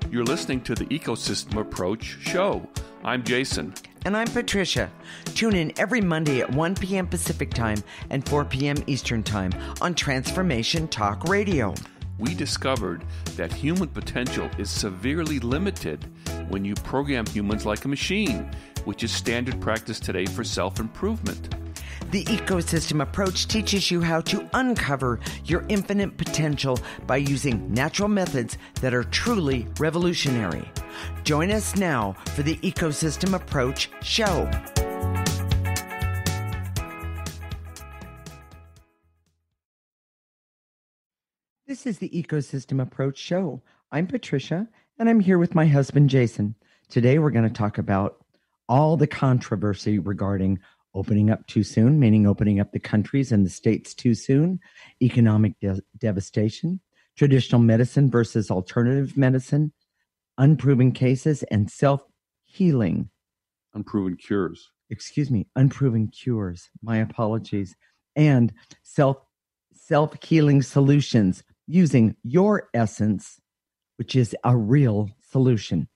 You're listening to the Ecosystem Approach show. I'm Jason. And I'm Patricia. Tune in every Monday at 1 p.m. Pacific Time and 4 p.m. Eastern Time on Transformation Talk Radio. We discovered that human potential is severely limited when you program humans like a machine, which is standard practice today for self-improvement. The Ecosystem Approach teaches you how to uncover your infinite potential by using natural methods that are truly revolutionary. Join us now for the Ecosystem Approach show. This is the Ecosystem Approach show. I'm Patricia, and I'm here with my husband, Jason. Today, we're going to talk about all the controversy regarding opening up too soon, meaning opening up the countries and the states too soon, economic devastation, traditional medicine versus alternative medicine, unproven cases, and self-healing. Unproven cures. Unproven cures. My apologies. And self-healing solutions using your essence, which is a real solution.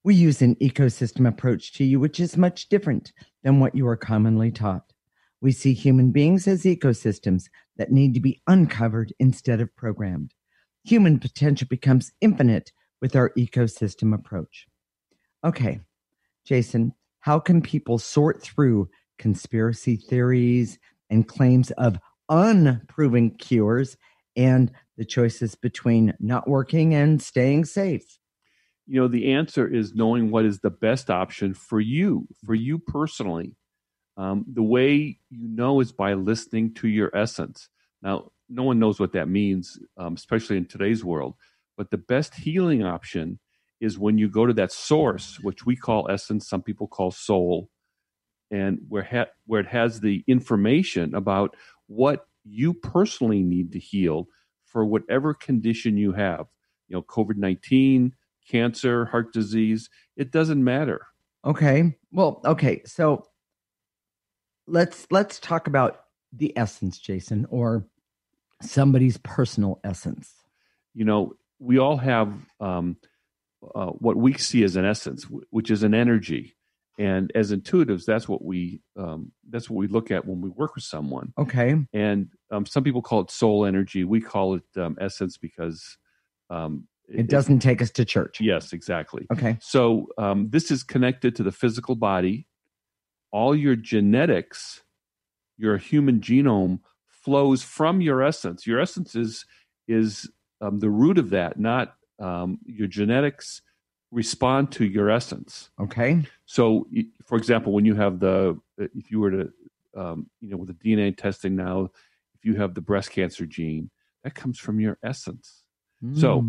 We use an ecosystem approach to you, which is much different than what you are commonly taught. We see human beings as ecosystems that need to be uncovered instead of programmed. Human potential becomes infinite with our ecosystem approach. Okay, Jason, how can people sort through conspiracy theories and claims of unproven cures and the choices between not working and staying safe? You know, the answer is knowing what is the best option for you personally. The way you know is by listening to your essence. Now, no one knows what that means, especially in today's world. But the best healing option is when you go to that source, which we call essence, some people call soul, and where it has the information about what you personally need to heal for whatever condition you have. You know, COVID-19, cancer, heart disease, it doesn't matter. Okay. Well, okay. So let's talk about the essence, Jason, or somebody's personal essence. You know, we all have what we see as an essence, which is an energy. And as intuitives, that's what we look at when we work with someone. Okay. And some people call it soul energy. We call it essence because it doesn't take us to church. Yes, exactly. Okay. So this is connected to the physical body. All your genetics, your human genome flows from your essence. Your essence is the root of that, not your genetics respond to your essence. Okay. So, for example, when you have if you were to, with the DNA testing now, if you have the breast cancer gene, that comes from your essence. So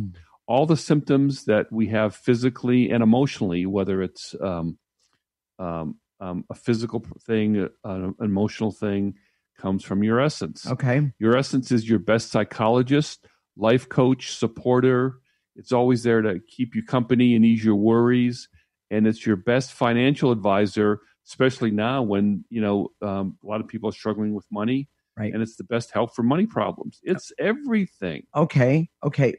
all the symptoms that we have physically and emotionally, whether it's a physical thing, an emotional thing, comes from your essence. Okay. Your essence is your best psychologist, life coach, supporter. It's always there to keep you company and ease your worries. And it's your best financial advisor, especially now when, a lot of people are struggling with money. Right. And it's the best help for money problems. It's everything. Okay.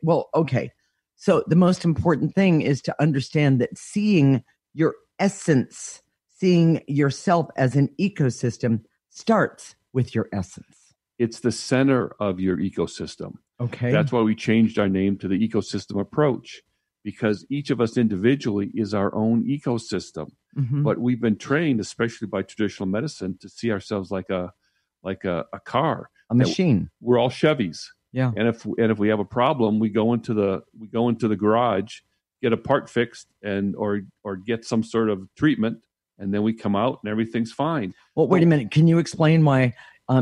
Well, okay. So the most important thing is to understand that seeing your essence, seeing yourself as an ecosystem starts with your essence. It's the center of your ecosystem. Okay. That's why we changed our name to the Ecosystem Approach, because each of us individually is our own ecosystem. Mm-hmm. But we've been trained, especially by traditional medicine, to see ourselves like a car, a machine. We're all Chevys. Yeah. And if we have a problem, we go into the garage, get a part fixed, or get some sort of treatment, and then we come out and everything's fine. Well, wait a minute. Can you explain why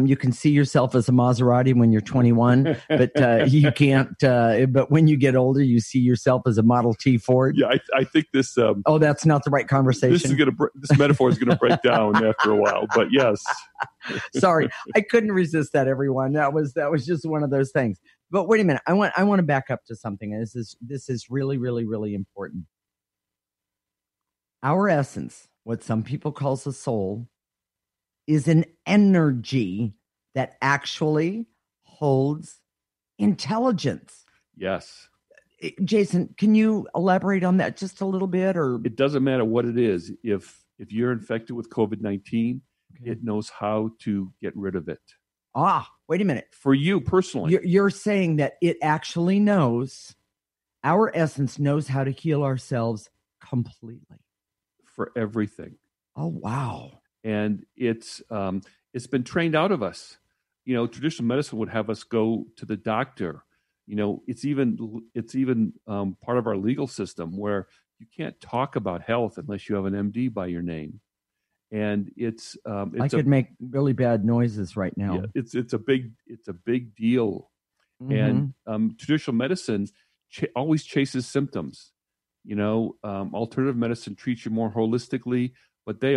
you can see yourself as a Maserati when you're 21, but you can't? But when you get older, you see yourself as a Model T Ford. Yeah, I think this. That's not the right conversation. This metaphor is gonna break down after a while. But yes. Sorry, I couldn't resist that, everyone. That was just one of those things. But wait a minute. I want to back up to something. And this is really, really, really important. Our essence, what some people call the soul, is an energy that actually holds intelligence. Yes. Jason, can you elaborate on that just a little bit? Or It doesn't matter what it is. If you're infected with COVID-19, okay. it knows how to get rid of it. Wait a minute. For you personally. You're saying that it actually knows, our essence knows how to heal ourselves completely. For everything. Oh, wow. And it's been trained out of us. Traditional medicine would have us go to the doctor. It's even part of our legal system where you can't talk about health unless you have an MD by your name. And I could make really bad noises right now. Yeah, it's a big deal. Mm-hmm. And traditional medicine always chases symptoms. Alternative medicine treats you more holistically, but they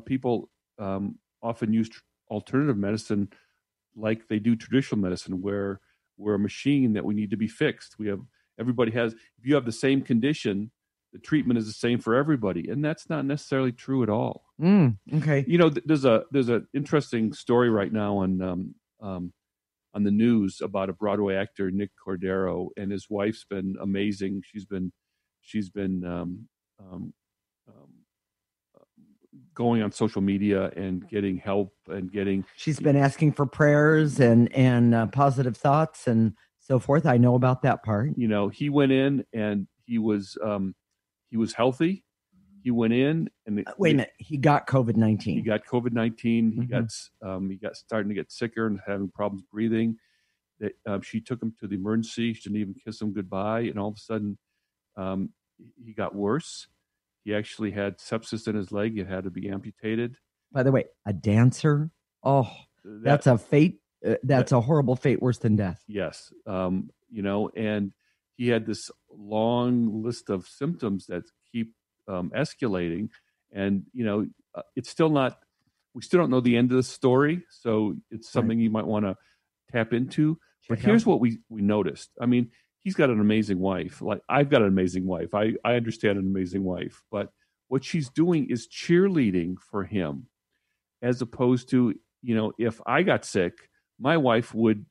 people often use alternative medicine like they do traditional medicine, where we're a machine that we need to be fixed. If you have the same condition, the treatment is the same for everybody, and that's not necessarily true at all. Okay. There's a interesting story right now on the news about a Broadway actor, Nick Cordero, and his wife's been amazing. She's been going on social media and getting help and getting. She's been asking for prayers and positive thoughts and so forth. I know about that part. He went in and he was healthy. He went in and wait a minute. He got COVID-19. He got COVID-19. Mm-hmm. He got starting to get sicker and having problems breathing. She took him to the emergency. She didn't even kiss him goodbye, and all of a sudden, he got worse. He actually had sepsis in his leg. It had to be amputated. By the way, a dancer. Oh, that's a fate. That's a horrible fate, worse than death. Yes. And he had this long list of symptoms that keep escalating. And, it's still not, we still don't know the end of the story. So it's something you might want to tap into. But here's what we noticed. I mean, he's got an amazing wife. Like, I've got an amazing wife. I understand an amazing wife. But what she's doing is cheerleading for him, as opposed to, if I got sick, my wife would,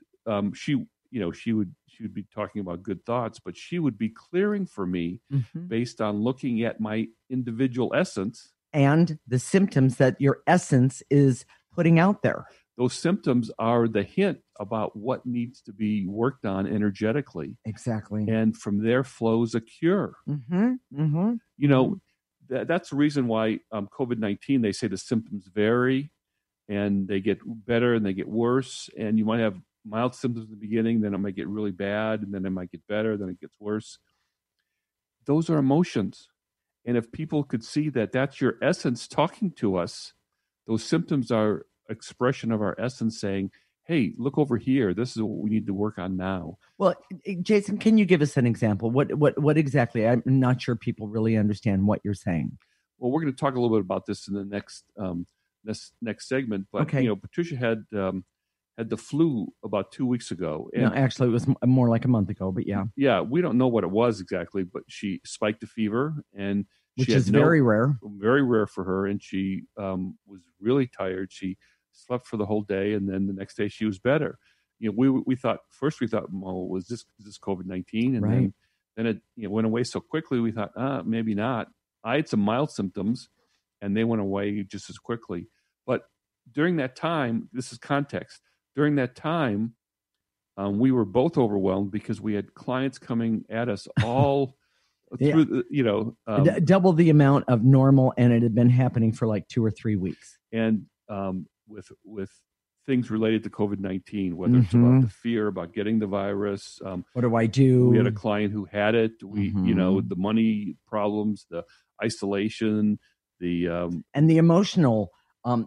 she would be talking about good thoughts, but she would be clearing for me based on looking at my individual essence. And the symptoms that your essence is putting out there. Those symptoms are the hint about what needs to be worked on energetically. Exactly. And from there flows a cure. That's the reason why COVID-19, they say the symptoms vary and they get better and they get worse. And you might have mild symptoms in the beginning, then it might get really bad, and then it might get better, then it gets worse. Those are emotions. And if people could see that that's your essence talking to us, those symptoms are expression of our essence saying, hey, look over here. This is what we need to work on now. Well, Jason, can you give us an example? What exactly? I'm not sure people really understand what you're saying. Well, we're going to talk a little bit about this in the next segment. But, Patricia had the flu about 2 weeks ago. And, no, actually, it was more like a month ago, but yeah. Yeah, we don't know what it was exactly, but she spiked a fever, and which is very rare. Very rare for her, and she was really tired. She slept for the whole day, and then the next day she was better. We thought, well, was this COVID-19? And right. then it went away so quickly, we thought, maybe not. I had some mild symptoms, and they went away just as quickly. But during that time, this is context, during that time, we were both overwhelmed because we had clients coming at us all through, double the amount of normal, and it had been happening for like 2 or 3 weeks. And with things related to COVID-19, whether it's about the fear about getting the virus. What do I do? We had a client who had it. The money problems, the isolation, and the emotional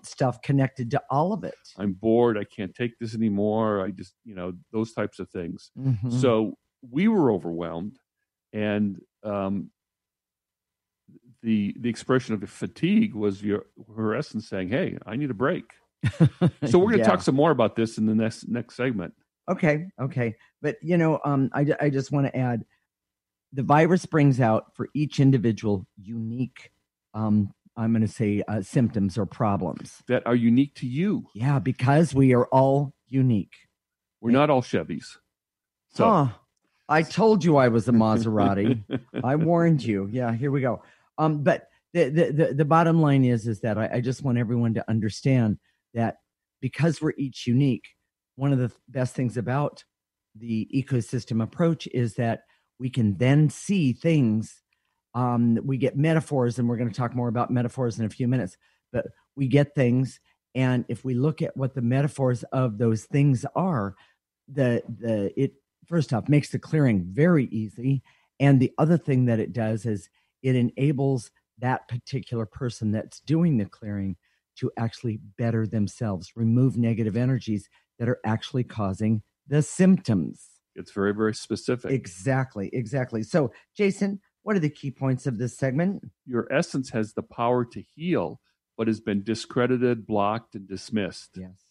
stuff connected to all of it. I'm bored. I can't take this anymore. I just, those types of things. So we were overwhelmed, and the expression of the fatigue was her essence saying, "Hey, I need a break." So we're going to talk some more about this in the next segment. Okay. But, I just want to add, the virus brings out for each individual unique, I'm going to say symptoms or problems. That are unique to you. Yeah, because we are all unique. We're not all Chevys. So I told you I was a Maserati. I warned you. Yeah, here we go. But the bottom line is that I just want everyone to understand that because we're each unique, one of the best things about the ecosystem approach is that we can then see things. We get metaphors, and we're going to talk more about metaphors in a few minutes, but we get things. And if we look at what the metaphors of those things are, it first off makes the clearing very easy. And the other thing that it does is it enables that particular person that's doing the clearing to actually better themselves, remove negative energies that are actually causing the symptoms. It's very, very specific. Exactly. So, Jason, what are the key points of this segment? Your essence has the power to heal, but has been discredited, blocked, and dismissed. Yes.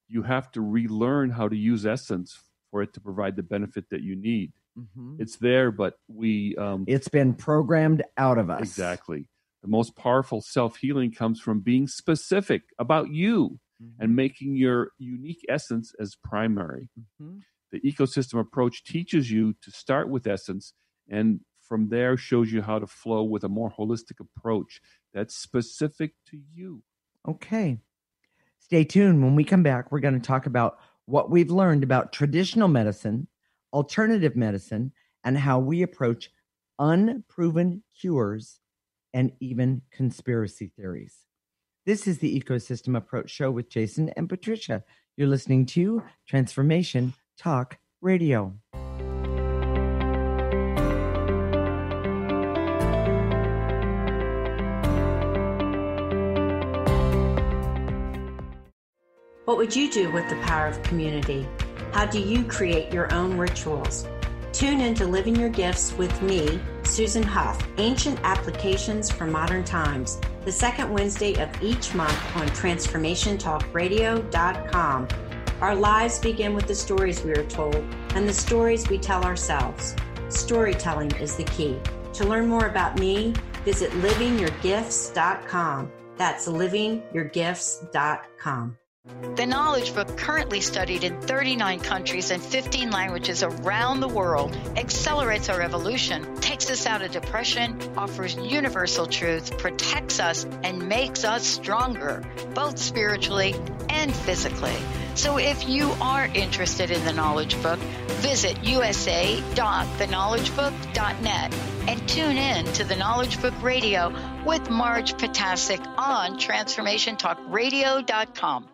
You have to relearn how to use essence for it to provide the benefit that you need. Mm-hmm. It's there, but it's been programmed out of us. Exactly. The most powerful self-healing comes from being specific about you and making your unique essence as primary. Mm-hmm. The ecosystem approach teaches you to start with essence, and from there shows you how to flow with a more holistic approach that's specific to you. Okay. Stay tuned. When we come back, we're going to talk about what we've learned about traditional medicine, alternative medicine, and how we approach unproven cures and even conspiracy theories. This is the Ecosystem Approach Show with Jason and Patricia. You're listening to Transformation Talk Radio. What would you do with the power of community? How do you create your own rituals? Tune into Living Your Gifts with me, Susan Huff, Ancient Applications for Modern Times, the second Wednesday of each month on transformationtalkradio.com. Our lives begin with the stories we are told and the stories we tell ourselves. Storytelling is the key. To learn more about me, visit livingyourgifts.com. That's livingyourgifts.com. The Knowledge Book, currently studied in 39 countries and 15 languages around the world, accelerates our evolution, takes us out of depression, offers universal truth, protects us, and makes us stronger, both spiritually and physically. So if you are interested in the Knowledge Book, visit usa.theknowledgebook.net and tune in to the Knowledge Book Radio with Marge Potasic on transformationtalkradio.com.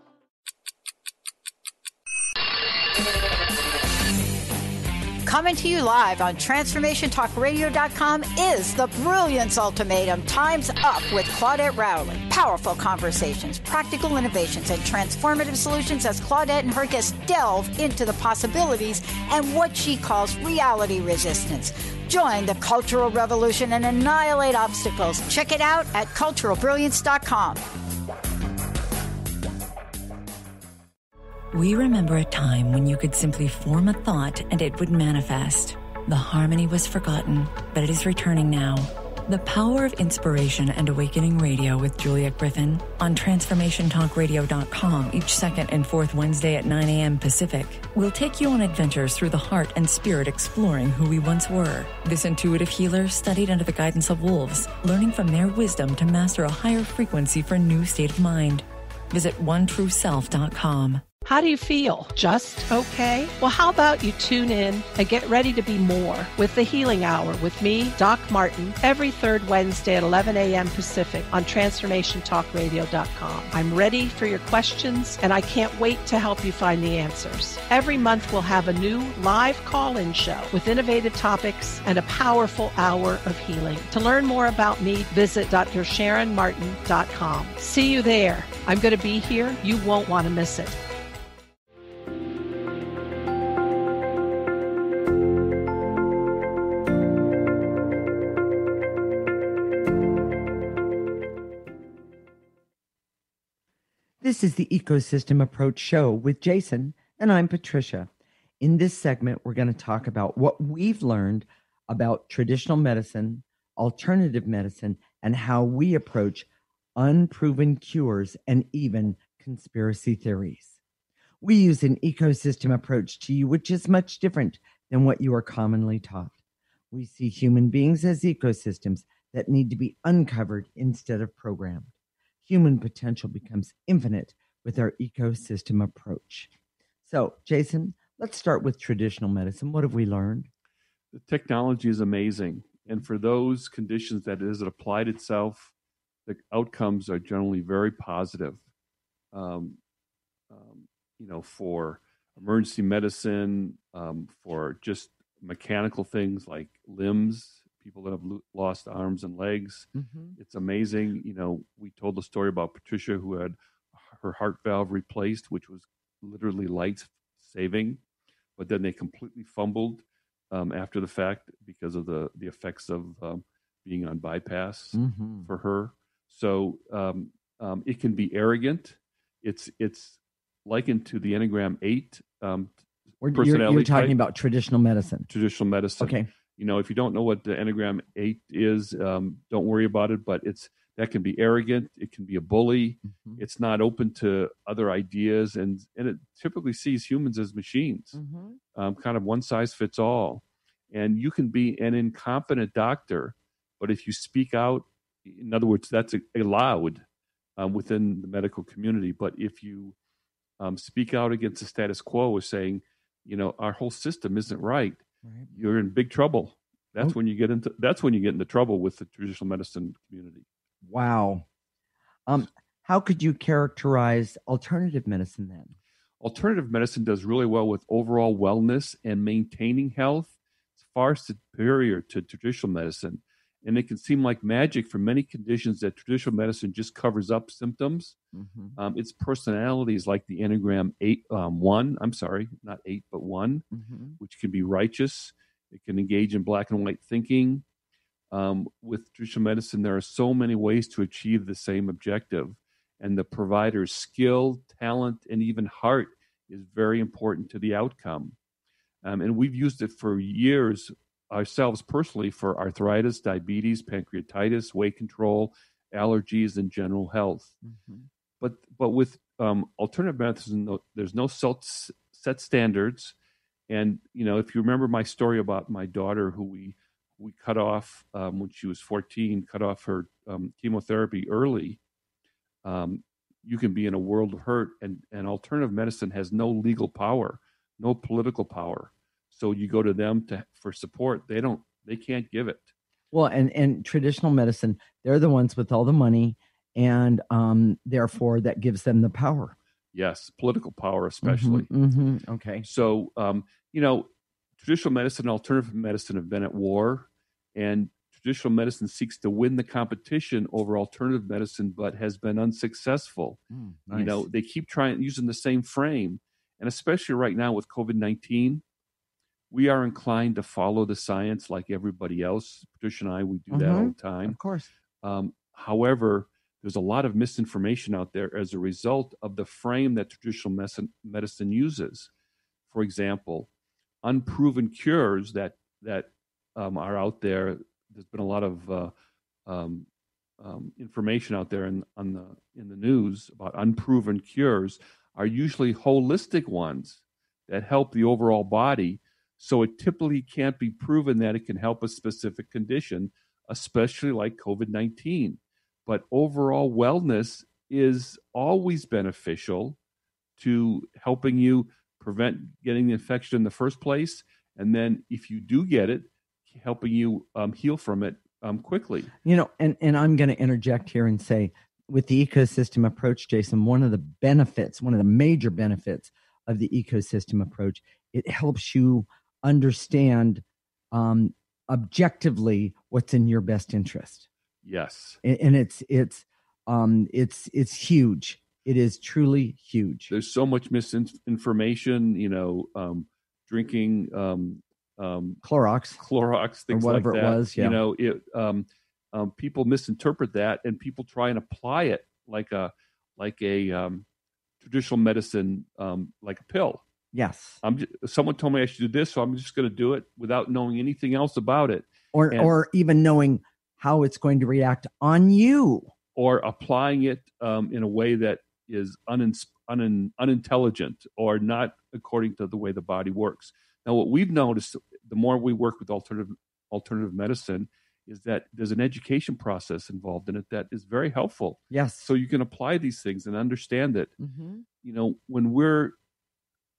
Coming to you live on TransformationTalkRadio.com is the Brilliance Ultimatum. Time's Up with Claudette Rowley. Powerful conversations, practical innovations, and transformative solutions as Claudette and her guests delve into the possibilities and what she calls reality resistance. Join the cultural revolution and annihilate obstacles. Check it out at culturalbrilliance.com. We remember a time when you could simply form a thought and it would manifest. The harmony was forgotten, but it is returning now. The Power of Inspiration and Awakening Radio with Juliet Griffin on TransformationTalkRadio.com each second and fourth Wednesday at 9 a.m. Pacific. We'll take you on adventures through the heart and spirit, exploring who we once were. This intuitive healer studied under the guidance of wolves, learning from their wisdom to master a higher frequency for a new state of mind. Visit OneTrueSelf.com. How do you feel? Just okay? Well, how about you tune in and get ready to be more with the Healing Hour with me, Doc Martin, every third Wednesday at 11 a.m. Pacific on TransformationTalkRadio.com. I'm ready for your questions, and I can't wait to help you find the answers. Every month, we'll have a new live call-in show with innovative topics and a powerful hour of healing. To learn more about me, visit DrSharonMartin.com. See you there. I'm going to be here. You won't want to miss it. This is the Ecosystem Approach Show with Jason, and I'm Patricia. In this segment, we're going to talk about what we've learned about traditional medicine, alternative medicine, and how we approach unproven cures and even conspiracy theories. We use an ecosystem approach to you, which is much different than what you are commonly taught. We see human beings as ecosystems that need to be uncovered instead of programmed. Human potential becomes infinite with our ecosystem approach. So, Jason, let's start with traditional medicine. What have we learned? The technology is amazing. And for those conditions that it has applied itself, the outcomes are generally very positive. For emergency medicine, for just mechanical things like limbs, people that have lost arms and legs. It's amazing. We told the story about Patricia who had her heart valve replaced, which was literally life-saving, but then they completely fumbled after the fact because of the effects of being on bypass for her. So it can be arrogant. It's likened to the Enneagram 8 personality You're talking type. About traditional medicine. Traditional medicine. Okay. If you don't know what the Enneagram 8 is, don't worry about it, but that can be arrogant. It can be a bully. It's not open to other ideas, and it typically sees humans as machines, kind of one size fits all. And you can be an incompetent doctor, but if you speak out, in other words, that's allowed within the medical community. But if you speak out against the status quo, is saying, our whole system isn't right, you're in big trouble. That's when you get into trouble with the traditional medicine community. Wow. How could you characterize alternative medicine then? Alternative medicine does really well with overall wellness and maintaining health. It's far superior to traditional medicine. And it can seem like magic for many conditions that traditional medicine just covers up symptoms. Its personalities like the Enneagram 1, I'm sorry, not 8, but 1, which can be righteous. It can engage in black and white thinking. With traditional medicine, there are so many ways to achieve the same objective. And the provider's skill, talent, and even heart is very important to the outcome. And we've used it for years ourselves personally for arthritis, diabetes, pancreatitis, weight control, allergies, and general health. But with alternative medicine, there's no set standards. And, if you remember my story about my daughter who we cut off when she was 14, cut off her chemotherapy early, you can be in a world of hurt. And alternative medicine has no legal power, no political power. So you go to them for support. They can't give it. Well, and traditional medicine, they're the ones with all the money, and therefore that gives them the power. Yes, political power especially. Okay. So, traditional medicine and alternative medicine have been at war, and traditional medicine seeks to win the competition over alternative medicine, but has been unsuccessful. Nice. They keep trying using the same frame, and especially right now with COVID-19, we are inclined to follow the science like everybody else. Patricia and I, we do that all the time. Of course. However, there's a lot of misinformation out there as a result of the frame that traditional medicine uses. For example, unproven cures that are out there. There's been a lot of information out there in the news about unproven cures are usually holistic ones that help the overall body. So it typically can't be proven that it can help a specific condition, especially like COVID-19. But overall wellness is always beneficial to helping you prevent getting the infection in the first place. And then if you do get it, helping you heal from it quickly. And I'm going to interject here and say, with the ecosystem approach, Jason, one of the major benefits of the ecosystem approach, it helps you understand objectively what's in your best interest. Yes, and it's huge. It is truly huge. There's so much misinformation. Drinking Clorox, things or whatever like that. It was. Yeah. People misinterpret that, and people try and apply it like a traditional medicine, like a pill. Yes. Someone told me I should do this, so I'm just going to do it without knowing anything else about it, or even knowing how it's going to react on you, or applying it in a way that is unintelligent or not according to the way the body works. Now, what we've noticed, the more we work with alternative medicine, is that there's an education process involved in it that is very helpful. Yes. So you can apply these things and understand that,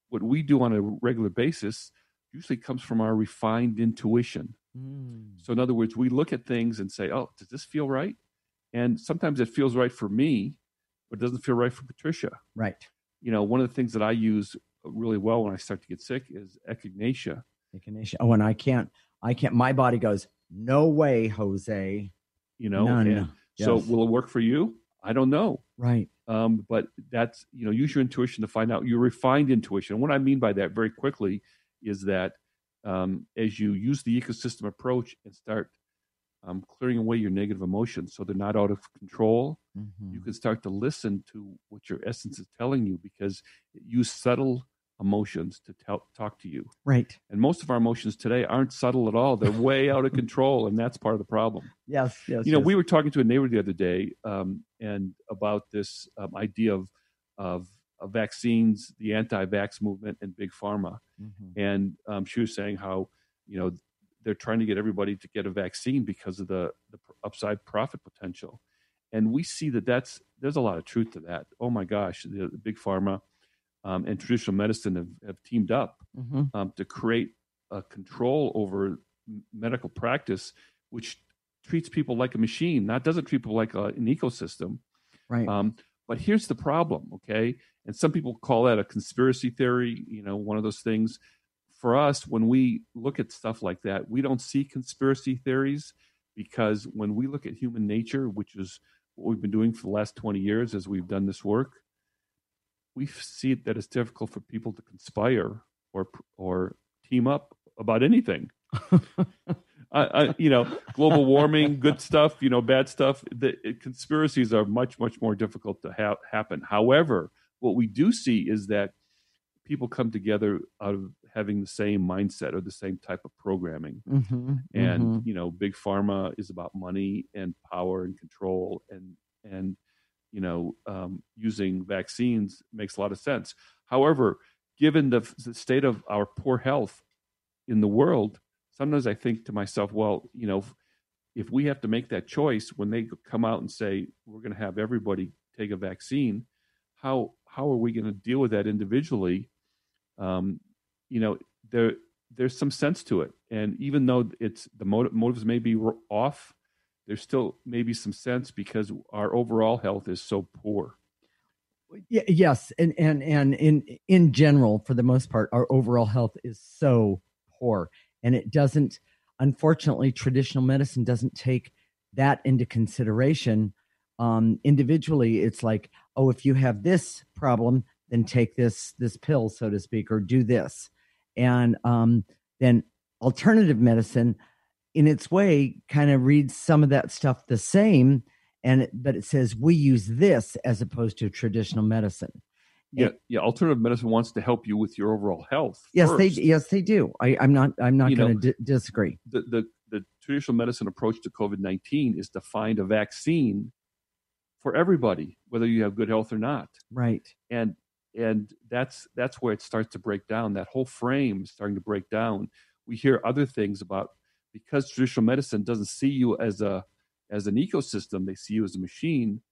what we do on a regular basis usually comes from our refined intuition. So in other words, we look at things and say, oh, does this feel right? And sometimes it feels right for me, but it doesn't feel right for Patricia. Right. One of the things that I use really well when I start to get sick is echinacea. Oh, and I can't, my body goes, no way, Jose. None. So will it work for you? I don't know. Right. But that's, use your intuition to find out, your refined intuition. And what I mean by that very quickly is that as you use the ecosystem approach and start clearing away your negative emotions so they're not out of control, you can start to listen to what your essence is telling you, because it uses subtle emotions to talk to you. Right. And most of our emotions today aren't subtle at all. They're way out of control, and that's part of the problem. Yes. We were talking to a neighbor the other day and about this idea of vaccines, the anti-vax movement, and big pharma. And she was saying how, they're trying to get everybody to get a vaccine because of the upside profit potential. And we see that there's a lot of truth to that. Oh my gosh, the big pharma and traditional medicine have teamed up to create a control over medical practice, which treats people like a machine, doesn't treat people like an ecosystem. Right. But here's the problem, okay? And some people call that a conspiracy theory, one of those things. For us, when we look at stuff like that, we don't see conspiracy theories, because when we look at human nature, which is what we've been doing for the last 20 years as we've done this work, we see that it's difficult for people to conspire or team up about anything. Global warming, good stuff, bad stuff. The conspiracies are much, much more difficult to happen. However, what we do see is that people come together out of having the same mindset or the same type of programming. And, big pharma is about money and power and control, and using vaccines makes a lot of sense. However, given the state of our poor health in the world, sometimes I think to myself, well, if we have to make that choice when they come out and say, we're going to have everybody take a vaccine, how are we going to deal with that individually? There's some sense to it. And even though it's the motives may be off, there's still maybe some sense, because our overall health is so poor. Yes. And in general, for the most part, our overall health is so poor. And it doesn't, unfortunately, traditional medicine doesn't take that into consideration. Individually, it's like, oh, if you have this problem, then take this pill, so to speak, or do this. And then alternative medicine, in its way, kind of reads some of that stuff the same, but it says we use this as opposed to traditional medicine. Yeah. Alternative medicine wants to help you with your overall health. Yes, they do. I'm not going to disagree. The traditional medicine approach to COVID-19 is to find a vaccine for everybody, whether you have good health or not. Right. And that's where it starts to break down. That whole frame is starting to break down. We hear other things about, because traditional medicine doesn't see you as an ecosystem, they see you as a machine.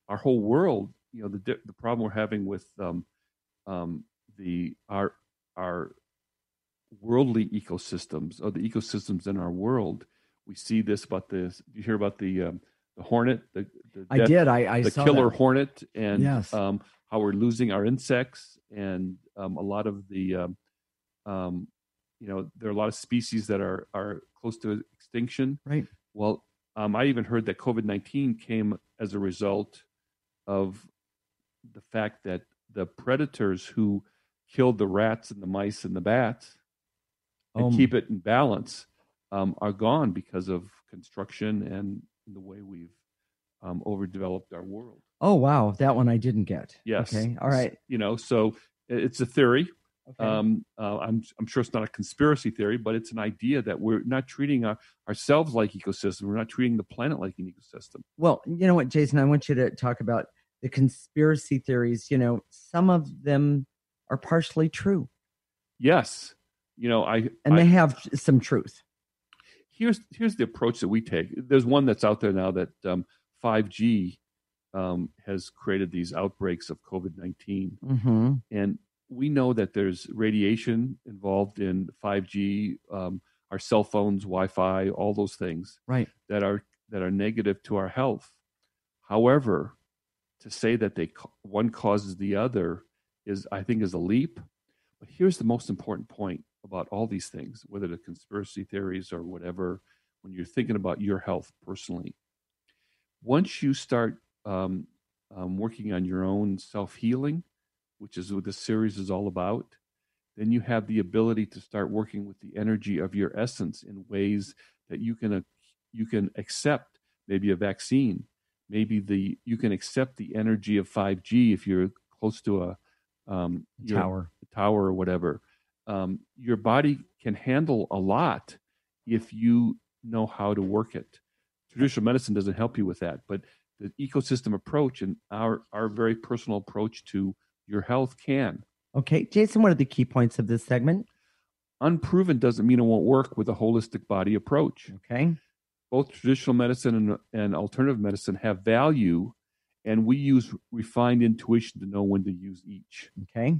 Our whole world, the problem we're having with our worldly ecosystems, or the ecosystems in our world, we see this about this. You hear about the hornet, the I did. I the saw killer that. hornet, and yes. How we're losing our insects, and a lot of the there are a lot of species that are close to extinction. Right. Well, I even heard that COVID-19 came as a result of the fact that the predators who killed the rats and the mice and the bats and keep it in balance are gone because of construction and the way we've overdeveloped our world. Oh, wow. That one I didn't get. Yes. Okay. All right. So it's a theory. Okay. I'm sure it's not a conspiracy theory, but it's an idea that we're not treating ourselves like ecosystem. We're not treating the planet like an ecosystem. Well, you know what, Jason, I want you to talk about the conspiracy theories. Some of them are partially true. Yes. They have some truth. Here's the approach that we take. There's one that's out there now that 5G has created these outbreaks of COVID-19. Mm-hmm. And we know that there's radiation involved in 5G, our cell phones, Wi-Fi, all those things, right, that are negative to our health. However, to say that one causes the other is a leap. But here's the most important point about all these things, whether the conspiracy theories or whatever, when you're thinking about your health personally. Once you start working on your own self-healing, which is what this series is all about, then you have the ability to start working with the energy of your essence in ways that you can accept maybe a vaccine, maybe you can accept the energy of 5G if you're close to a tower or whatever. Your body can handle a lot if you know how to work it. Traditional medicine doesn't help you with that, but the ecosystem approach and our very personal approach to your health can. Okay, Jason, what are the key points of this segment? Unproven doesn't mean it won't work with a holistic body approach. Okay. Both traditional medicine and alternative medicine have value, and we use refined intuition to know when to use each. Okay.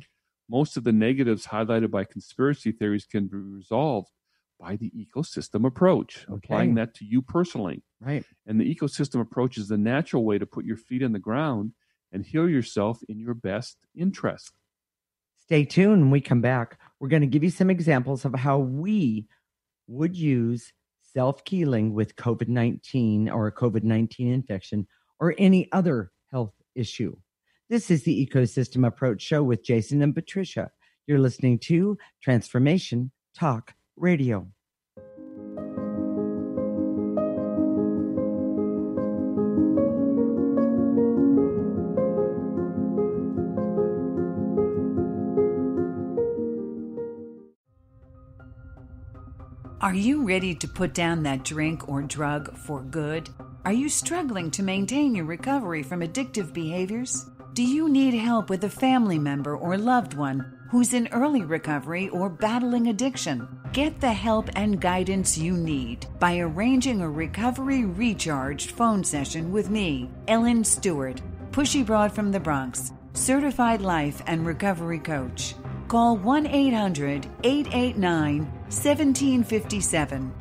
Most of the negatives highlighted by conspiracy theories can be resolved by the ecosystem approach, applying that to you personally. Right. And the ecosystem approach is the natural way to put your feet on the ground and heal yourself in your best interest. Stay tuned. When we come back, we're going to give you some examples of how we would use self-healing with COVID-19 or a COVID-19 infection or any other health issue. This is the Ecosystem Approach Show with Jason and Patricia. You're listening to Transformation Talk Radio. Are you ready to put down that drink or drug for good? Are you struggling to maintain your recovery from addictive behaviors? Do you need help with a family member or loved one who's in early recovery or battling addiction? Get the help and guidance you need by arranging a recovery recharged phone session with me, Ellen Stewart, Pushy Broad from the Bronx, certified life and recovery coach. Call 1-800-889-1757.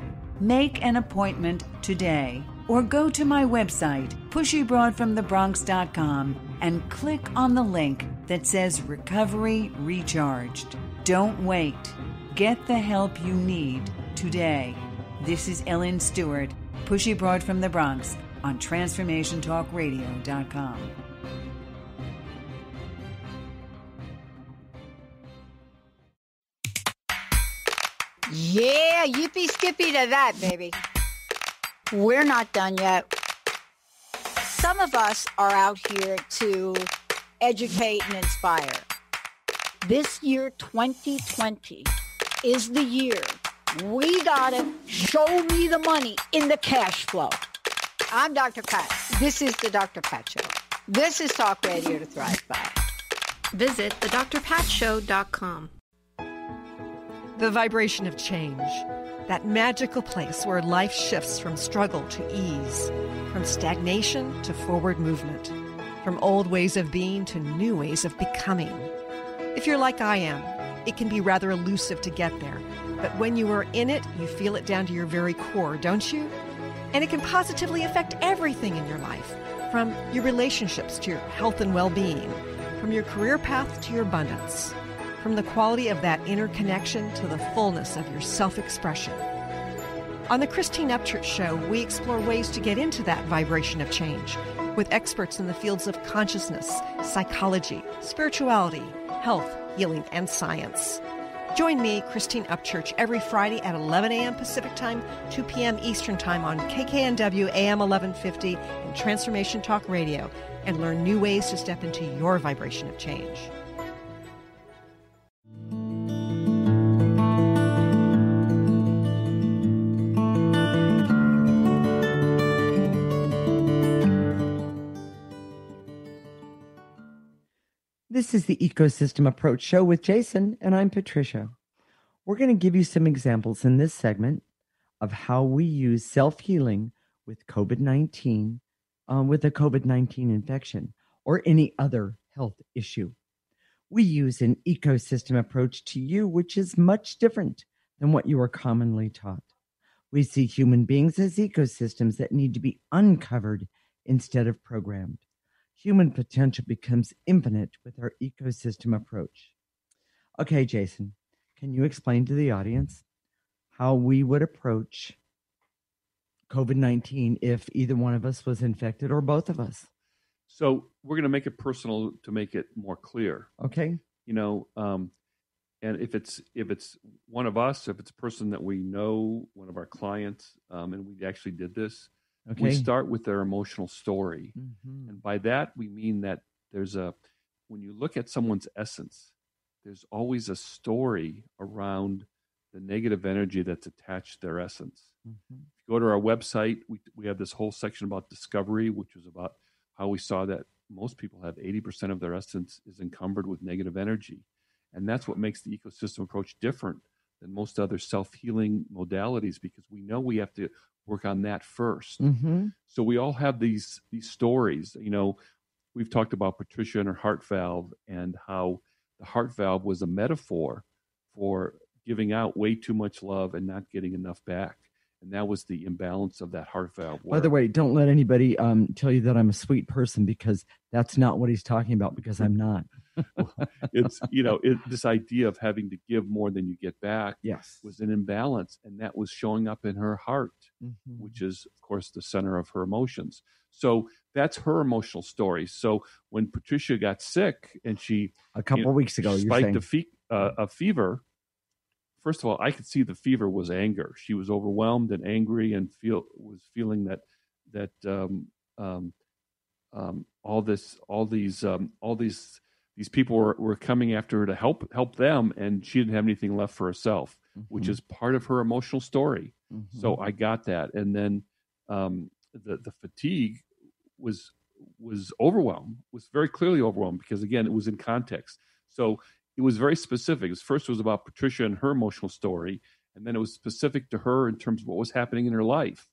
Make an appointment today or go to my website, pushybroadfromthebronx.com, and click on the link that says Recovery Recharged. Don't wait. Get the help you need today. This is Ellen Stewart, Pushy Broad from the Bronx, on TransformationTalkRadio.com. Yeah, yippee skippy to that, baby. We're not done yet. Some of us are out here to educate and inspire. This year, 2020, is the year we gotta show me the money in the cash flow. I'm Dr. Pat. This is the Dr. Pat Show. This is Talk Radio to Thrive By. Visit thedrpatshow.com. The vibration of change, that magical place where life shifts from struggle to ease, from stagnation to forward movement, from old ways of being to new ways of becoming. If you're like I am, it can be rather elusive to get there, but when you are in it, you feel it down to your very core, don't you? And it can positively affect everything in your life, from your relationships to your health and well-being, from your career path to your abundance, from the quality of that inner connection to the fullness of your self-expression. On the Christine Upchurch Show, we explore ways to get into that vibration of change with experts in the fields of consciousness, psychology, spirituality, health, healing, and science. Join me, Christine Upchurch, every Friday at 11 a.m. Pacific Time, 2 p.m. Eastern Time on KKNW AM 1150 and Transformation Talk Radio, and learn new ways to step into your vibration of change. This is the Ecosystem Approach Show with Jason, and I'm Patricia. We're going to give you some examples in this segment of how we use self-healing with COVID-19, with a COVID-19 infection or any other health issue. We use an ecosystem approach to you, which is much different than what you are commonly taught. We see human beings as ecosystems that need to be uncovered instead of programmed. Human potential becomes infinite with our ecosystem approach. Okay, Jason, can you explain to the audience how we would approach COVID-19 if either one of us was infected or both of us? So we're going to make it personal to make it more clear. Okay. And if it's one of us, if it's a person that we know, one of our clients, and we actually did this, we start with their emotional story. Mm-hmm. And by that, we mean that when you look at someone's essence, there's always a story around the negative energy that's attached to their essence. Mm-hmm. If you go to our website, we have this whole section about discovery, which is about how we saw that most people have 80% of their essence is encumbered with negative energy. And that's what makes the ecosystem approach different than most other self-healing modalities, because we know we have to work on that first. Mm-hmm. So we all have these stories. We've talked about Patricia and her heart valve, and how the heart valve was a metaphor for giving out way too much love and not getting enough back. And that was the imbalance of that heart valve. By the way, don't let anybody tell you that I'm a sweet person, because that's not what he's talking about, because I'm not. It's, this idea of having to give more than you get back was an imbalance. And that was showing up in her heart, mm-hmm. which is, of course, the center of her emotions. So that's her emotional story. So when Patricia got sick and a couple of weeks ago, spiked a fever, first of all, I could see the fever was anger. She was overwhelmed and angry, and was feeling that all these people were coming after her to help them, and she didn't have anything left for herself, mm-hmm. which is part of her emotional story. Mm-hmm. So I got that, and then the fatigue was overwhelmed, was very clearly overwhelmed, because again, it was in context. So it was very specific. First, it was about Patricia and her emotional story, and then it was specific to her in terms of what was happening in her life.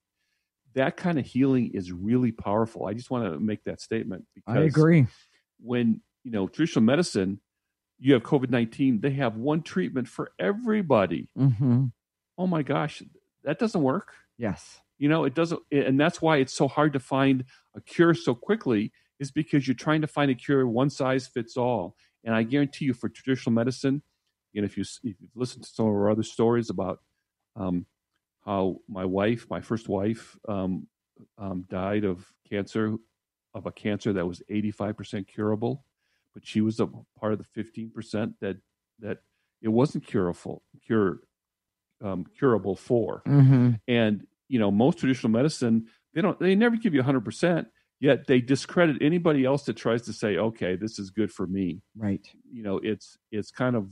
That kind of healing is really powerful. I just want to make that statement, because I agree. When traditional medicine, you have COVID-19, they have one treatment for everybody. Mm-hmm. Oh my gosh, that doesn't work. Yes. It doesn't, and that's why it's so hard to find a cure so quickly, is because you're trying to find a cure, one size fits all. And I guarantee you, for traditional medicine, if you've listened to some of our other stories about how my first wife, died of cancer, of a cancer that was 85% curable, but she was a part of the 15% that it wasn't curable for. Mm-hmm. And most traditional medicine, they never give you 100%. Yet they discredit anybody else that tries to say, okay, this is good for me. Right. It's kind of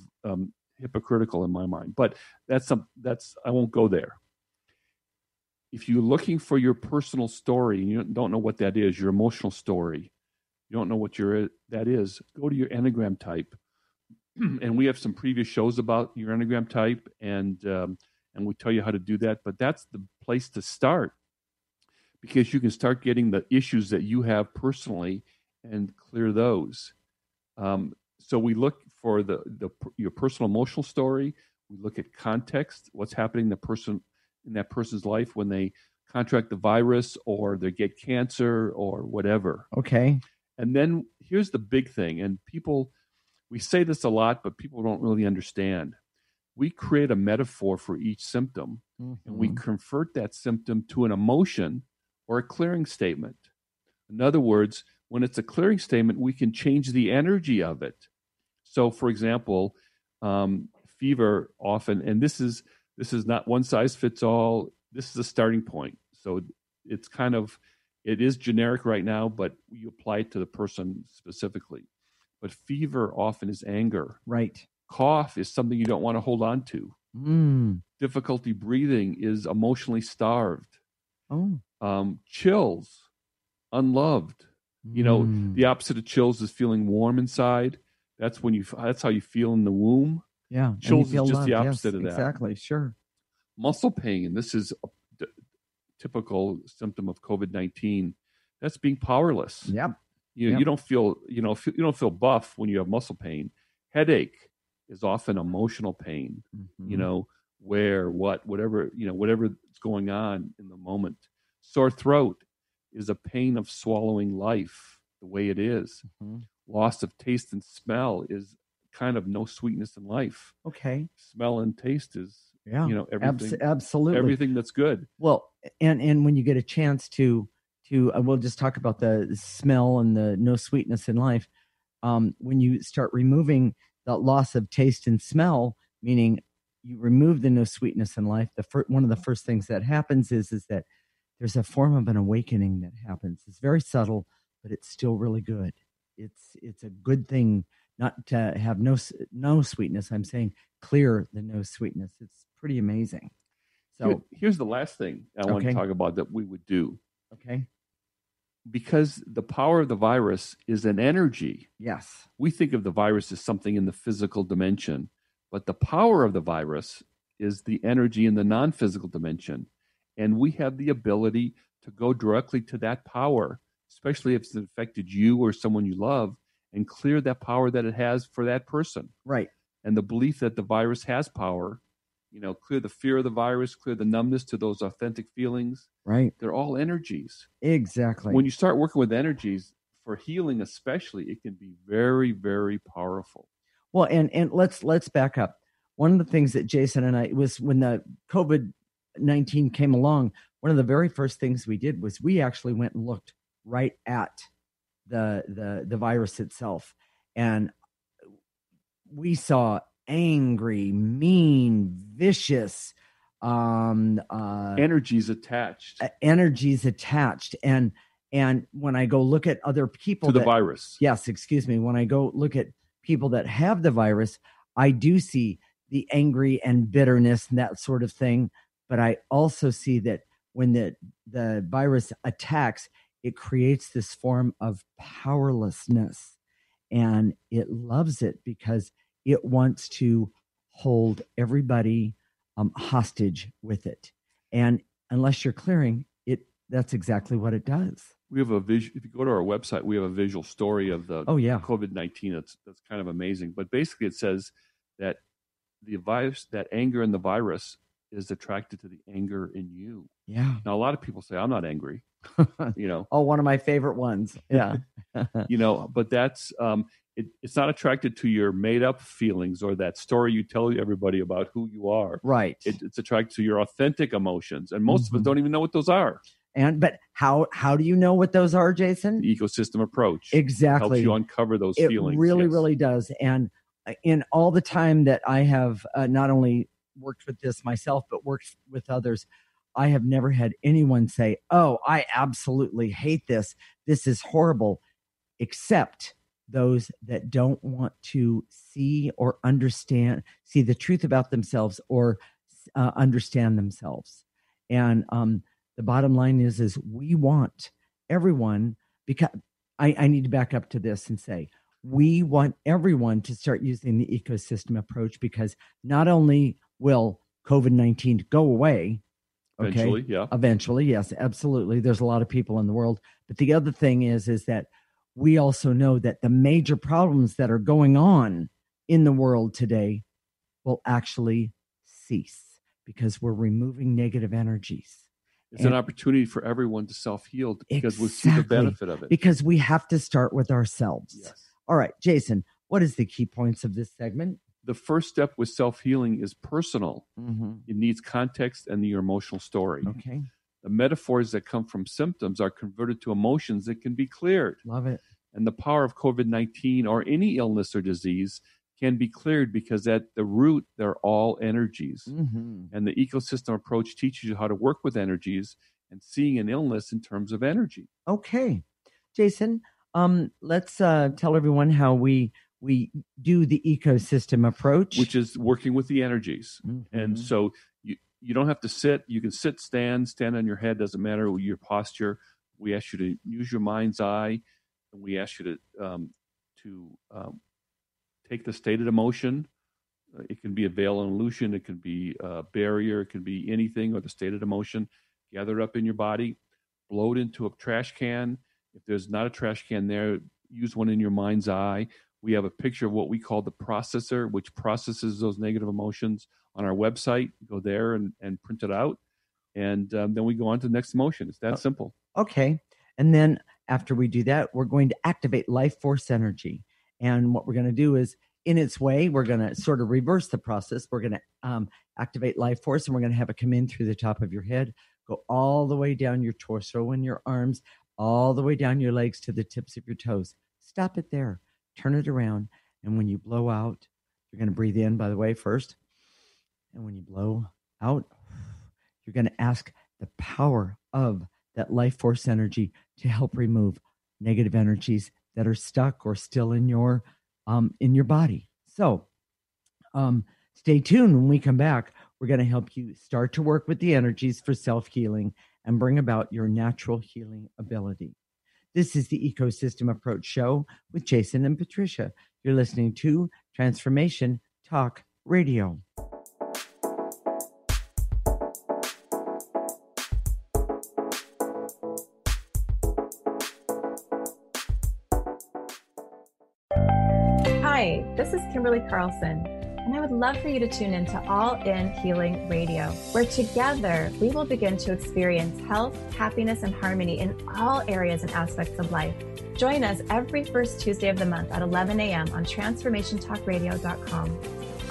hypocritical in my mind. But that's I won't go there. If you're looking for your personal story and you don't know what that is, your emotional story, you don't know what that is, go to your Enneagram type. And we have some previous shows about your Enneagram type, and we tell you how to do that. But that's the place to start, because you can start getting the issues that you have personally and clear those. So we look for your personal emotional story. We look at context, what's happening in that person's life when they contract the virus or they get cancer or whatever. Okay. And then here's the big thing, and we say this a lot, but people don't really understand. We create a metaphor for each symptom, mm-hmm. and we convert that symptom to an emotion or a clearing statement. In other words, when it's a clearing statement, we can change the energy of it. So, for example, fever often, and this is not one size fits all. This is a starting point. So it is generic right now, but you apply it to the person specifically. But fever often is anger. Right. Cough is something you don't want to hold on to. Mm. Difficulty breathing is emotionally starved. Oh. Chills, unloved. The opposite of chills is feeling warm inside. That's how you feel in the womb. Yeah. Chills is just the opposite of that. Exactly. Sure. Muscle pain. This is a typical symptom of COVID-19. That's being powerless. Yep. You don't feel, you don't feel buff when you have muscle pain. Headache is often emotional pain. Mm-hmm. Whatever's going on in the moment. Sore throat is a pain of swallowing life the way it is. Mm-hmm. Loss of taste and smell is kind of no sweetness in life. Okay. Smell and taste is, everything. Absolutely. Everything that's good. Well, and when you get a chance to we'll just talk about the smell and the no sweetness in life. When you start removing the loss of taste and smell, meaning you remove the no sweetness in life, one of the first things that happens is that there's a form of an awakening that happens. It's very subtle, but it's still really good. It's a good thing not to have no sweetness. I'm saying clear the no sweetness. It's pretty amazing. So here's the last thing I want to talk about that we would do. Okay. Because the power of the virus is an energy. Yes. We think of the virus as something in the physical dimension, but the power of the virus is the energy in the non-physical dimension. And we have the ability to go directly to that power, especially if it's affected you or someone you love, and clear that power that it has for that person. Right. And the belief that the virus has power, clear the fear of the virus, clear the numbness to those authentic feelings. Right. They're all energies. Exactly. When you start working with energies, for healing especially, it can be very, very powerful. Well, and let's back up. One of the things that Jason and I was when the COVID-19 came along, one of the very first things we did was we actually went and looked right at the virus itself, and we saw angry, mean, vicious energies attached. And when I go look at other people to the virus. Yes, excuse me. When I go look at people that have the virus, I do see the angry and bitterness and that sort of thing. But I also see that when the virus attacks, it creates this form of powerlessness, and it loves it because it wants to hold everybody hostage with it. And unless you're clearing it, that's exactly what it does. We have a vision. If you go to our website, we have a visual story of the COVID-19. That's kind of amazing. But basically it says that the virus, that anger in the virus is attracted to the anger in you. Yeah. Now, a lot of people say, I'm not angry. Oh, one of my favorite ones. Yeah. But that's, it's not attracted to your made up feelings or that story you tell everybody about who you are. Right. It's attracted to your authentic emotions. And most of us don't even know what those are. But how do you know what those are, Jason? The ecosystem approach. Exactly. Helps you uncover those feelings. It really does. And in all the time that I have not only worked with this myself, but worked with others, I have never had anyone say, oh, I absolutely hate this. This is horrible, except those that don't want to see or see the truth about themselves or understand themselves. And the bottom line is we want everyone, because I need to back up to this and say, we want everyone to start using the ecosystem approach, because not only will COVID-19 go away, eventually, yeah. Eventually, yes, absolutely. There's a lot of people in the world. But the other thing is that we also know that the major problems that are going on in the world today will actually cease because we're removing negative energies. It's an opportunity for everyone to self-heal because we see the benefit of it. Because we have to start with ourselves. Yes. All right, Jason, what is the key points of this segment? The first step with self-healing is personal. Mm-hmm. It needs context and your emotional story. Okay. The metaphors that come from symptoms are converted to emotions that can be cleared. Love it. And the power of COVID-19 or any illness or disease can be cleared because at the root, they're all energies. Mm-hmm. And the ecosystem approach teaches you how to work with energies and seeing an illness in terms of energy. Okay. Jason, let's tell everyone how we do the ecosystem approach. Which is working with the energies. Mm-hmm. And so you don't have to sit. You can sit, stand on your head. Doesn't matter your posture. We ask you to use your mind's eye. And we ask you to take the stated emotion It can be a veil and illusion. It can be a barrier. It can be anything or the stated emotion. Gather it up in your body, blow it into a trash can. If there's not a trash can there, use one in your mind's eye. We have a picture of what we call the processor, which processes those negative emotions on our website. Go there and print it out. And then we go on to the next emotion. It's that simple. Okay. And then after we do that, we're going to activate life force energy. And what we're going to do is, in its way, we're going to sort of reverse the process. We're going to activate life force, and we're going to have it come in through the top of your head, go all the way down your torso and your arms, all the way down your legs to the tips of your toes. Stop it there. Turn it around. And when you blow out, you're going to breathe in, by the way, first. And when you blow out, you're going to ask the power of that life force energy to help remove negative energies that are stuck or still in your body. So stay tuned. When we come back, we're going to help you start to work with the energies for self-healing and bring about your natural healing ability. This is the Ecosystem Approach Show with Jason and Patricia. You're listening to Transformation Talk Radio. Hi, this is Kimberly Carlson, and I would love for you to tune into All In Healing Radio, where together we will begin to experience health, happiness, and harmony in all areas and aspects of life. Join us every first Tuesday of the month at 11 a.m. on transformationtalkradio.com.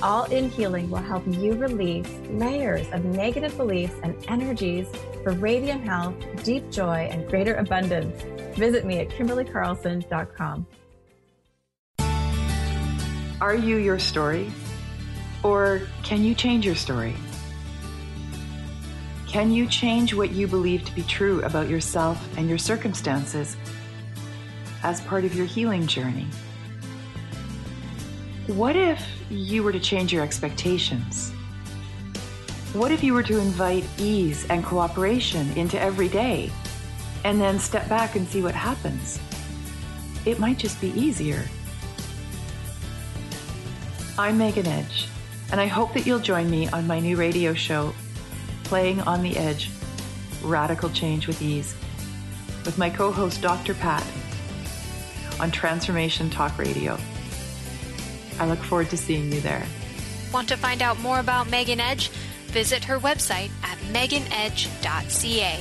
All In Healing will help you release layers of negative beliefs and energies for radiant health, deep joy, and greater abundance. Visit me at KimberlyCarlson.com. Are you your story? Or can you change your story? Can you change what you believe to be true about yourself and your circumstances as part of your healing journey? What if you were to change your expectations? What if you were to invite ease and cooperation into every day and then step back and see what happens? It might just be easier. I'm Megan Edge, and I hope that you'll join me on my new radio show, Playing on the Edge, Radical Change with Ease, with my co-host Dr. Pat on Transformation Talk Radio. I look forward to seeing you there. Want to find out more about Megan Edge? Visit her website at meganedge.ca.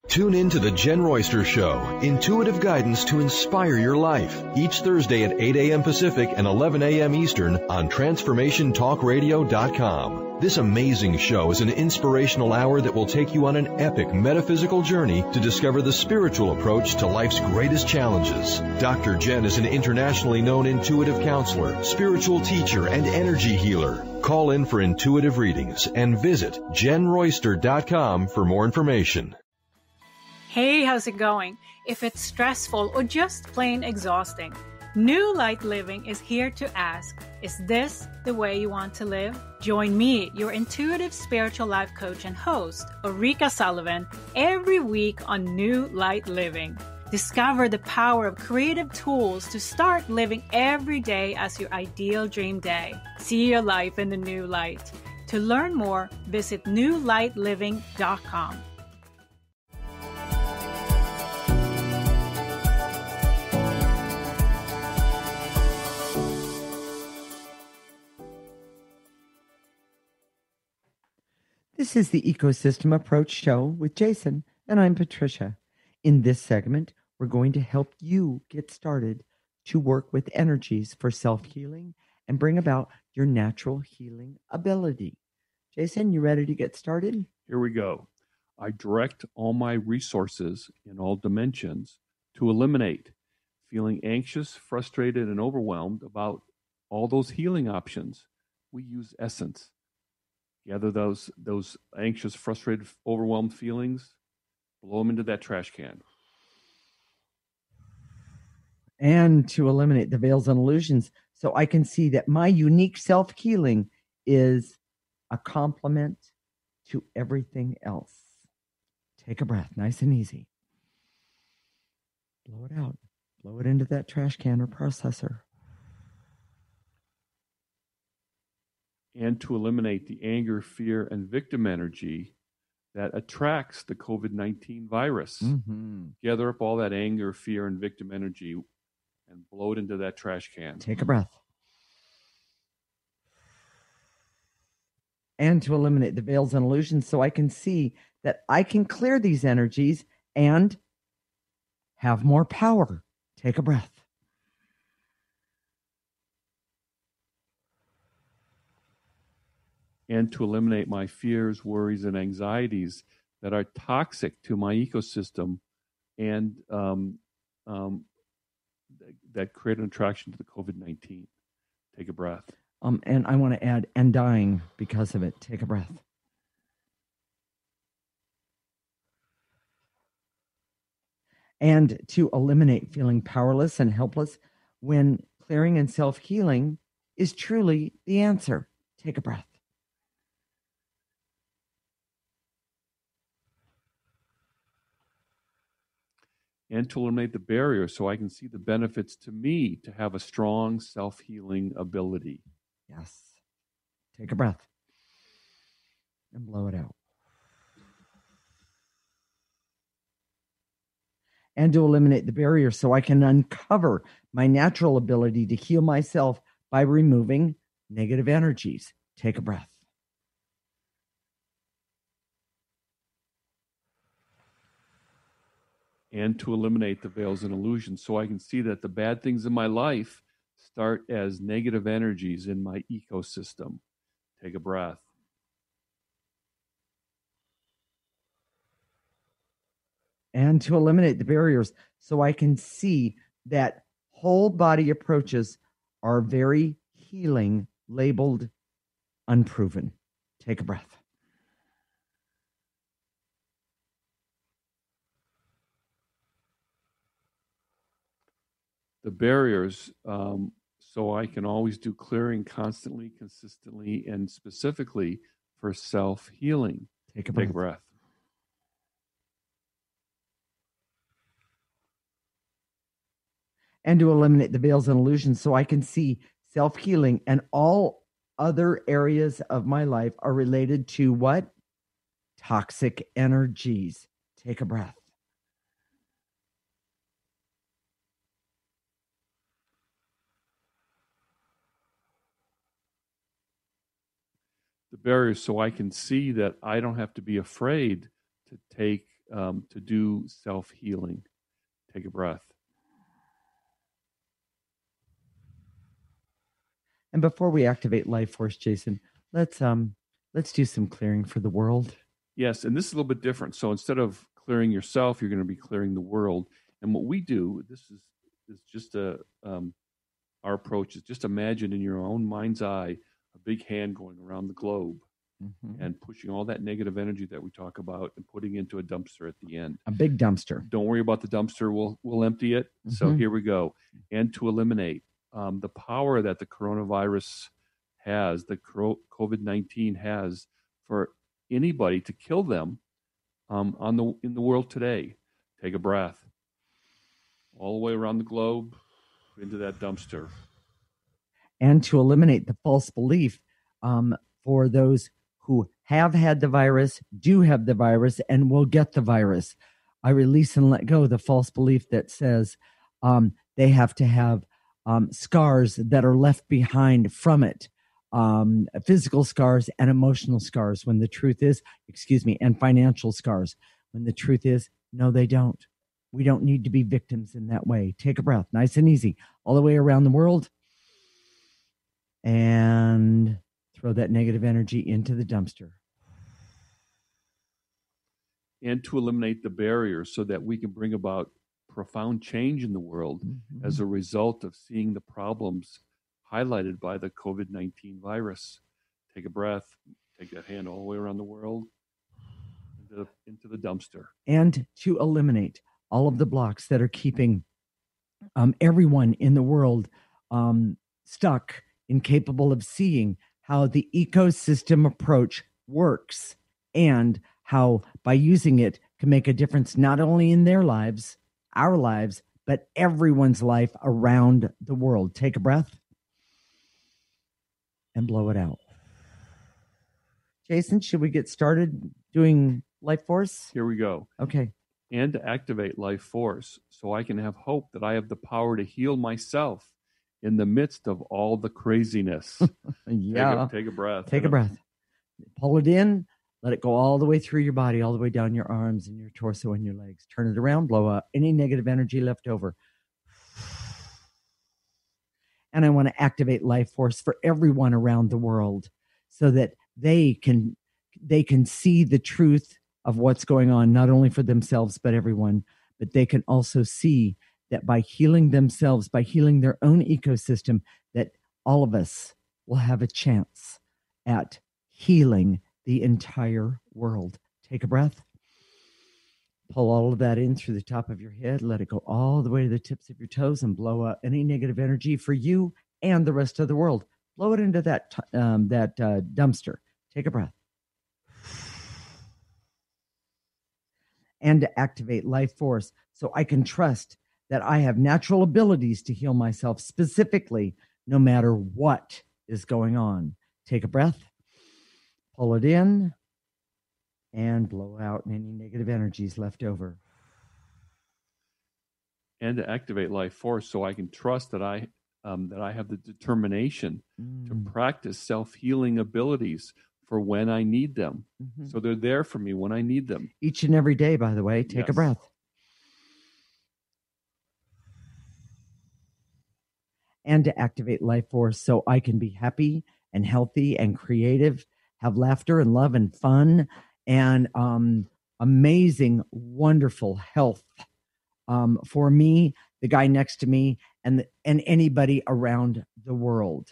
Tune in to The Jen Royster Show, intuitive guidance to inspire your life, each Thursday at 8 a.m. Pacific and 11 a.m. Eastern on TransformationTalkRadio.com. This amazing show is an inspirational hour that will take you on an epic metaphysical journey to discover the spiritual approach to life's greatest challenges. Dr. Jen is an internationally known intuitive counselor, spiritual teacher, and energy healer. Call in for intuitive readings and visit JenRoyster.com for more information. Hey, how's it going? If it's stressful or just plain exhausting, New Light Living is here to ask, is this the way you want to live? Join me, your intuitive spiritual life coach and host, Ulrika Sullivan, every week on New Light Living. Discover the power of creative tools to start living every day as your ideal dream day. See your life in the new light. To learn more, visit newlightliving.com. This is the Ecosystem Approach Show with Jason, and I'm Patricia. In this segment, we're going to help you get started to work with energies for self-healing and bring about your natural healing ability. Jason, you ready to get started? Here we go. I direct all my resources in all dimensions to eliminate feeling anxious, frustrated, and overwhelmed about all those healing options. We use essence. Gather those anxious, frustrated, overwhelmed feelings, blow them into that trash can. And to eliminate the veils and illusions, so I can see that my unique self-healing is a complement to everything else. Take a breath, nice and easy. Blow it out. Blow it into that trash can or processor. And to eliminate the anger, fear, and victim energy that attracts the COVID-19 virus. Mm-hmm. Gather up all that anger, fear, and victim energy and blow it into that trash can. Take a breath. And to eliminate the veils and illusions so I can see that I can clear these energies and have more power. Take a breath. And to eliminate my fears, worries, and anxieties that are toxic to my ecosystem and that create an attraction to the COVID-19. Take a breath. And I want to add, and dying because of it. Take a breath. And to eliminate feeling powerless and helpless when clearing and self-healing is truly the answer. Take a breath. And to eliminate the barriers so I can see the benefits to me to have a strong self-healing ability. Yes. Take a breath and blow it out. And to eliminate the barriers so I can uncover my natural ability to heal myself by removing negative energies. Take a breath. And to eliminate the veils and illusions so I can see that the bad things in my life start as negative energies in my ecosystem. Take a breath. And to eliminate the barriers so I can see that whole body approaches are very healing, labeled unproven. Take a breath. The barriers so I can always do clearing constantly, consistently, and specifically for self-healing. Take a breath. And to eliminate the veils and illusions so I can see self-healing and all other areas of my life are related to what? Toxic energies. Take a breath. The barriers so I can see that I don't have to be afraid to take to do self-healing. Take a breath. And before we activate Life Force, Jason, let's do some clearing for the world. Yes, and this is a little bit different. So instead of clearing yourself, you're going to be clearing the world. And what we do, this is just our approach is just imagine in your own mind's eye a big hand going around the globe and pushing all that negative energy that we talk about and putting into a dumpster at the end. A big dumpster. Don't worry about the dumpster. We'll empty it. So here we go. And to eliminate the power that the coronavirus has, the COVID-19 has for anybody to kill them in the world today. Take a breath. All the way around the globe into that dumpster. And to eliminate the false belief for those who have had the virus, do have the virus, and will get the virus. I release and let go the false belief that says they have to have scars that are left behind from it, physical scars and emotional scars, when the truth is, and financial scars, when the truth is, no, they don't. We don't need to be victims in that way. Take a breath, nice and easy, all the way around the world. And throw that negative energy into the dumpster. And to eliminate the barriers so that we can bring about profound change in the world as a result of seeing the problems highlighted by the COVID-19 virus. Take a breath, take that hand all the way around the world into the dumpster. And to eliminate all of the blocks that are keeping everyone in the world stuck, incapable of seeing how the ecosystem approach works and how by using it can make a difference not only in their lives, our lives, but everyone's life around the world. Take a breath and blow it out. Jason, should we get started doing life force? Here we go. Okay. And to activate life force so I can have hope that I have the power to heal myself in the midst of all the craziness. Yeah. Take a breath. Take a breath. Pull it in. Let it go all the way through your body, all the way down your arms and your torso and your legs. Turn it around. Blow out any negative energy left over. And I want to activate life force for everyone around the world so that they can see the truth of what's going on, not only for themselves, but everyone. But they can also see that by healing themselves, by healing their own ecosystem, that all of us will have a chance at healing the entire world. Take a breath. Pull all of that in through the top of your head. Let it go all the way to the tips of your toes and blow out any negative energy for you and the rest of the world. Blow it into that dumpster. Take a breath. And to activate life force so I can trust that I have natural abilities to heal myself specifically, no matter what is going on. Take a breath, pull it in, and blow out any negative energies left over. And to activate life force so I can trust that I have the determination to practice self-healing abilities for when I need them. Mm-hmm. So they're there for me when I need them. Each and every day, by the way. Take a breath. And to activate life force so I can be happy and healthy and creative, have laughter and love and fun and amazing, wonderful health for me, the guy next to me, and anybody around the world.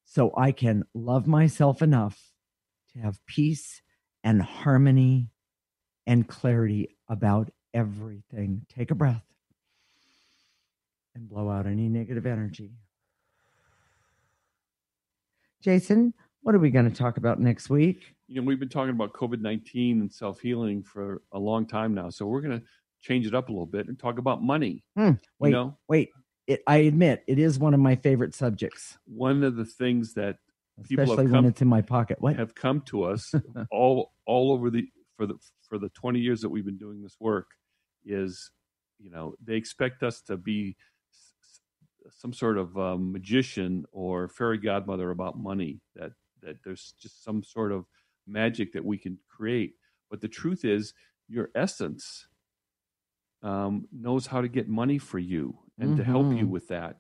So I can love myself enough to have peace and harmony and clarity about everything. Take a breath and blow out any negative energy. Jason, what are we going to talk about next week? We've been talking about COVID-19 and self-healing for a long time now. So we're going to change it up a little bit and talk about money. Wait. I admit, it is one of my favorite subjects. One of the things that especially when it's in my pocket, have come to us all over for the 20 years that we've been doing this work is, they expect us to be some sort of magician or fairy godmother about money, that there's just some sort of magic that we can create. But the truth is, your essence knows how to get money for you and to help you with that.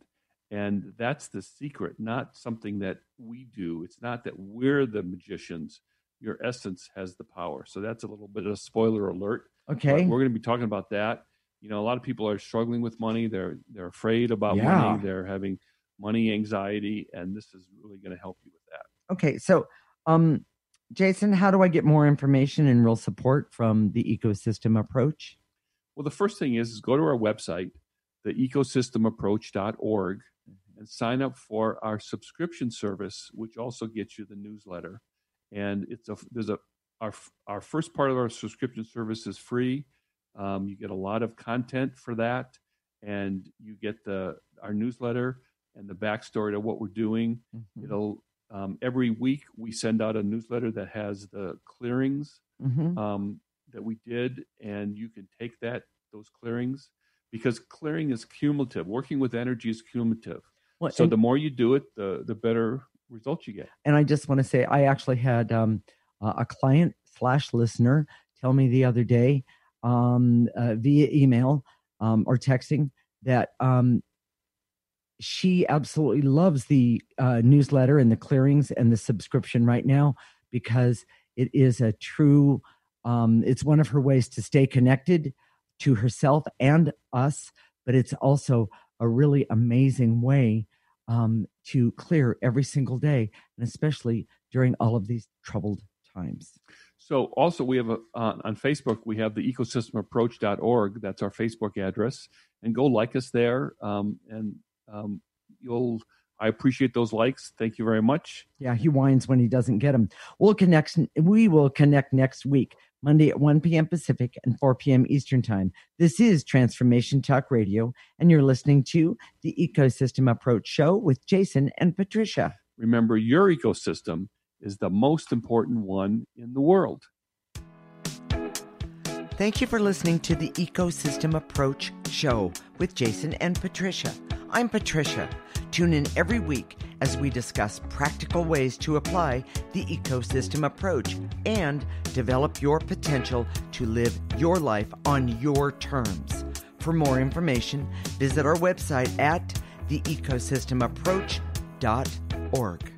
And that's the secret, not something that we do. It's not that we're the magicians. Your essence has the power. So that's a little bit of a spoiler alert. Okay. But we're going to be talking about that. A lot of people are struggling with money. They're afraid about money. They're having money anxiety, and this is really going to help you with that. Okay. So, Jason, how do I get more information and real support from the ecosystem approach? Well, the first thing is go to our website, theecosystemapproach.org, and sign up for our subscription service, which also gets you the newsletter. And our first part of our subscription service is free. You get a lot of content for that, and you get our newsletter and the backstory to what we're doing. Mm-hmm. It'll every week we send out a newsletter that has the clearings that we did, and you can take those clearings, because clearing is cumulative. Working with energy is cumulative. Well, so the more you do it, the better results you get. And I just want to say, I actually had a client/listener tell me the other day via email or texting that she absolutely loves the newsletter and the clearings and the subscription right now, because it is a true, it's one of her ways to stay connected to herself and us, but it's also a really amazing way to clear every single day, and especially during all of these troubled times. So also we have on Facebook, we have the ecosystemapproach.org. That's our Facebook address, and go like us there. I appreciate those likes. Thank you very much. Yeah, he whines when he doesn't get them. We will connect next week. Monday at 1 p.m. Pacific and 4 p.m. Eastern Time. This is Transformation Talk Radio, and you're listening to the Ecosystem Approach Show with Jason and Patricia. Remember, your ecosystem is the most important one in the world. Thank you for listening to the Ecosystem Approach Show with Jason and Patricia. I'm Patricia. Tune in every week as we discuss practical ways to apply the ecosystem approach and develop your potential to live your life on your terms. For more information, visit our website at theecosystemapproach.org.